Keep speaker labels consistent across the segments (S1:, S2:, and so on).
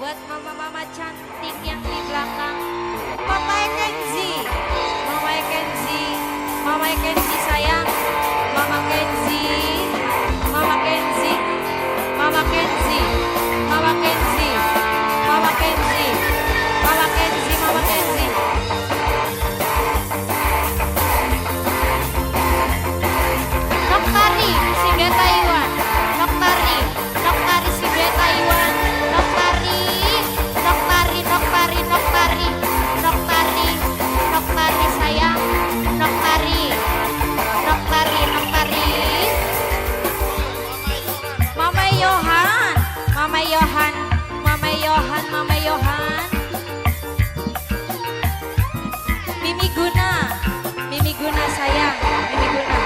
S1: buat mama-mama cantik yang di belakang. Papa Kenzi, Mama Kenzi, Mama Kenzi sayang, Mama Kenzi, Mama Kenzi, Mama Kenzi, Mama Kenzi, Mama Kenzi, Mama Kenzi, Mama Kenzi. Noktari, Singa Taiwan, Noktari, Noktari Singa Taiwan, Noktari, Noktari, Noktari, Noktari, Noktari, Noktari sayang, Noktari, Noktari, Noktari. Mama Yohan, Mama Yohan, Mama Yohan, Mama Yohan. Mimi Guna, Mimi Guna sayang, Mimi Guna.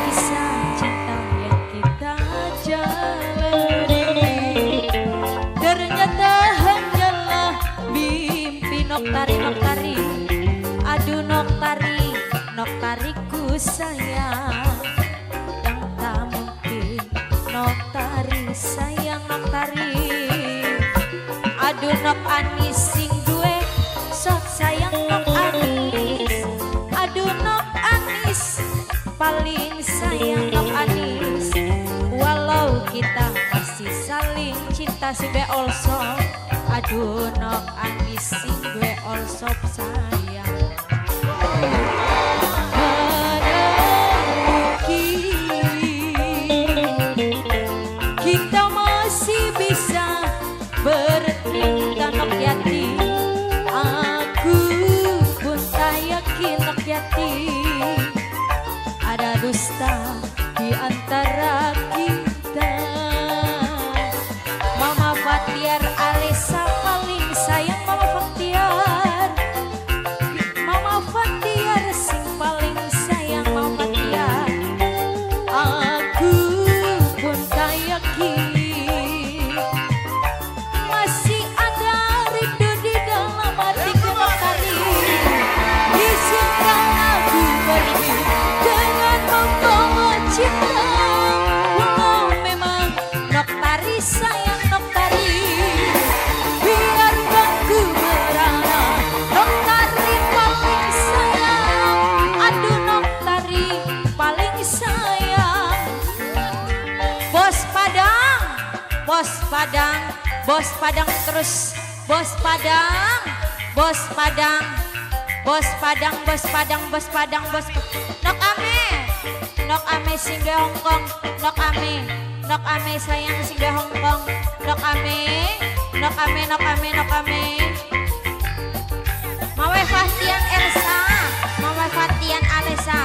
S1: Kisah cinta yang kita jalani ternyata hanyalah mimpi. Noktari, Noktari, aduh Noktari, Noktariku sayang, yang tak mungkin Noktari sayang, Noktari. Aduh Nok Anis sing duwe sok sayang Nok Anis. Aduh Nok Anis paling sayang Nok Anis. Walau kita masih saling cinta sing duwe also. Aduh Nok Anis sing duwe also sayang. Mana mungkin kita masih bisa bercinta Nok Yati. Aku pun tak yakin Nok Yati ada dusta di antara kita. Mama Fatiar Alisa paling sayang Mama Fatiar. Mama Fatiar sing paling sayang Mama Fatiar. Aku pun tak yakin masih ada rindu di dalam hatiku Noktari. Izinkan aku pergi dengan membawa cinta. Walau memang Noktari sayang Noktari, biarkan ku merana. Noktari paling sayang, aduh Noktari paling sayang. Bos Padang, Bos Padang, Bos Padang terus, Bos Padang, Bos Padang, Bos Padang, Bos Padang, Bos Padang, Bos Nok Ame, Nok Ame singga Hongkong, Nok Ame, Nok Ame sayang singga Hongkong, Nok Ame, Nok Ame, Nok Ame, Nok Ame. Mama Fatian Elsa, Mama Fatian Alesa,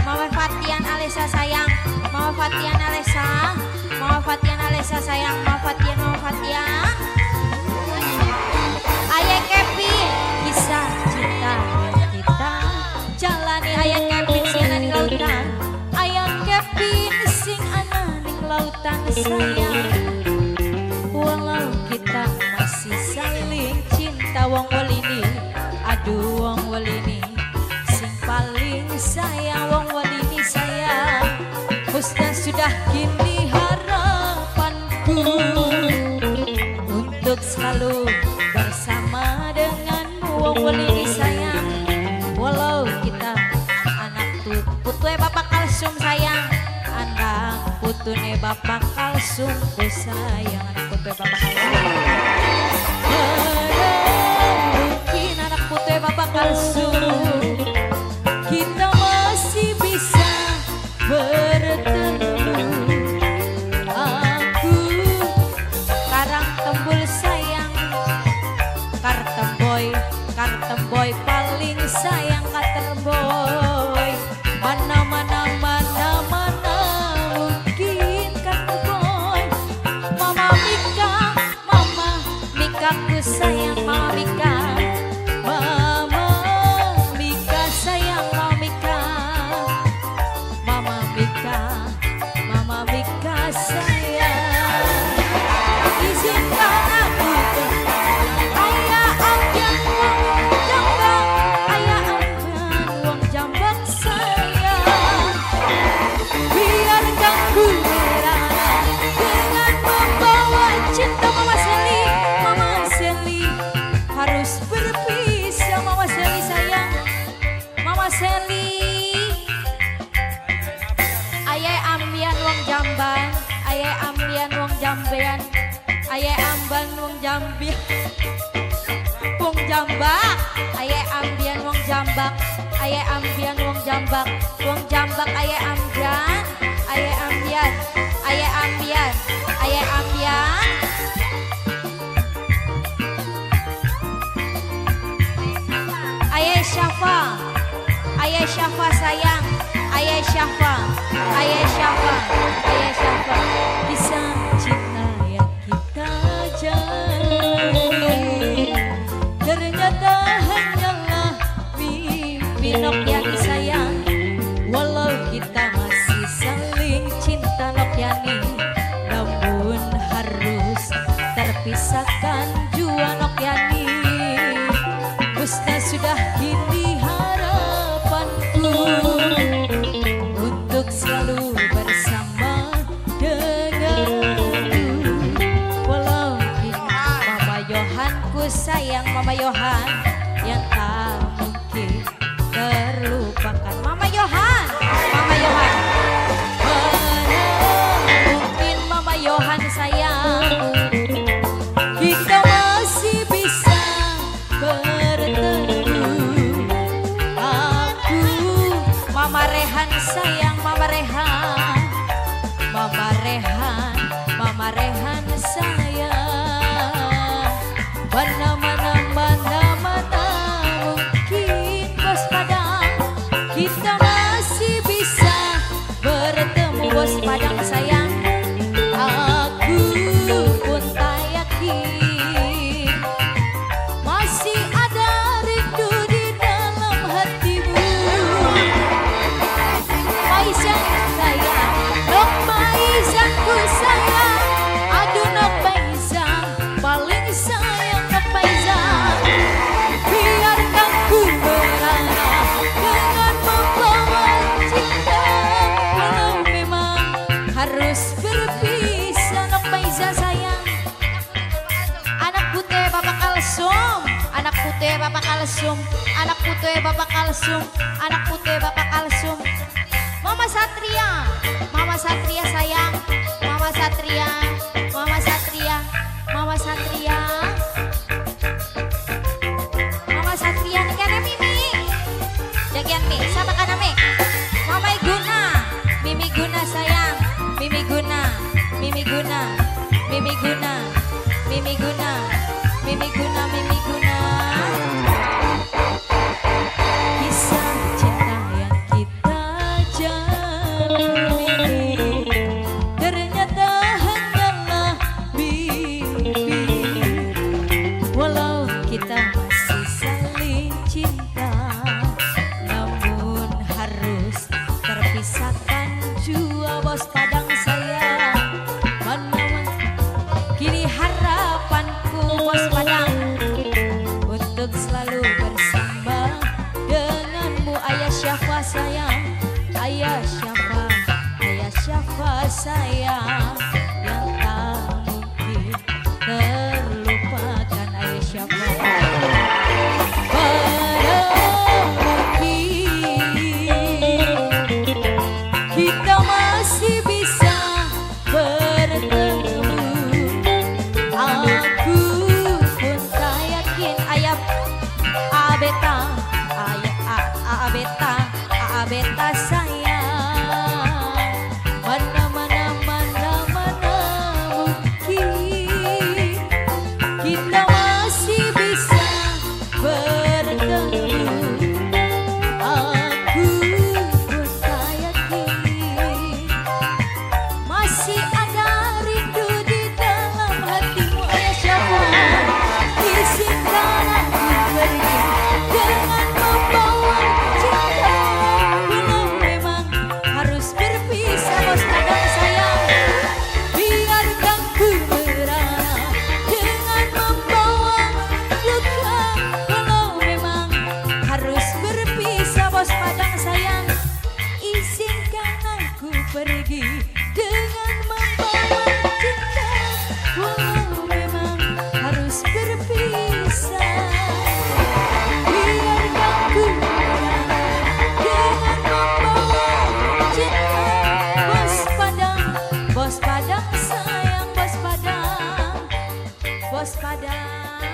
S1: Mama Fatian Alesa sayang, Mama Fatian Alesa, Mama Fatian Alesa sayang, Mama Fatian, Mama Fatian. Ayah Kevin, kisah cinta yang kita jalani. Ayah Kevin sing ana ning lautan, Ayah Kevin sing ana ning lautan sayang. Walau kita masih saling cinta wong welini, aduh wong welini sing paling sayang wong welini sayang. Musnah sudah kini harapanku untuk selalu bersama denganmu wong welini sayang. Walau kita anak putune Bapak Kalsum sayang, anak putune Bapak Kalsumku sayang, anak putune Bapak Kalsum. Mana mungkin anak putune Bapak Kalsum kita masih bisa bertemu. Aku Karang Tembul sayang, Kartemboy paling sayang Kartemboy. Mana mungkin Kartemboy. Mama Mika ku sayang Mama Mika. Mama Mika sayang Mama Mika. Mama Mika, Mama Mika sayang. Izinkan aku ayah ambian wong jambak, ayah ambian wong jambak sayang. Biarkan ku merana dengan membawa cinta Mama Seli, Mama Seli. jambean, aye amban wong jambi, wong jambak, aye ambian wong jambak, aye ambian wong jambak, wong jambak aye ambian, aye ambian, aye ambian, aye ambian. Aye Syafa, aye Syafa sayang, aye Syafa, aye Syafa, aye Syafa. Kisah cinta yang kita jalani ternyata hanyalah mimpi Nokyani sayang. Walau kita masih saling cinta Nokyani, namun harus terpisahkan jua Nokyani. Musnah sudah kini harapanku untuk selalu bersama denganmu. Walau kini Mama Yohanku sayang, Mama Yohan yang tak mungkin terlupakan. Mama Yohan, Mama Yohan, mana mungkin Mama Yohan sayang, kita masih bisa bertemu. Aku Mama Rehan sayang, Mama Rehan, Mama Rehan, Mama Rehan sayang. Mana mungkin bos padang kita masih bisa bertemu bos padang sayang. Aku pun tak yakin masih ada rindu di dalam hatimu. Faizan sayang, Nok Faizanku sayang, aduh Nok Faizan paling sayang Nok Faizan. Biarkan ku merana dengan membawa cinta, walau memang harus berpisah Nok Faizan sayang. Anak putih Bapak Kalsum, anak putih Bapak Kalsum, anak putih Bapak Kalsum, anak putih Bapak Kalsum. Mama Satria, Mama Satria sayang, Mama Satria, Mama Satria, Mama Satria, Mama Satria nih kan Mimi, jagian Mi, sama kan Mi, Mama Iguna, Mimi Guna sayang, Mimi Guna, Mimi Guna, Mimi Guna, Mimi Guna, Mimi Guna, Mimi Guna. Kisah cinta yang kita jalani ternyata Bos Padang.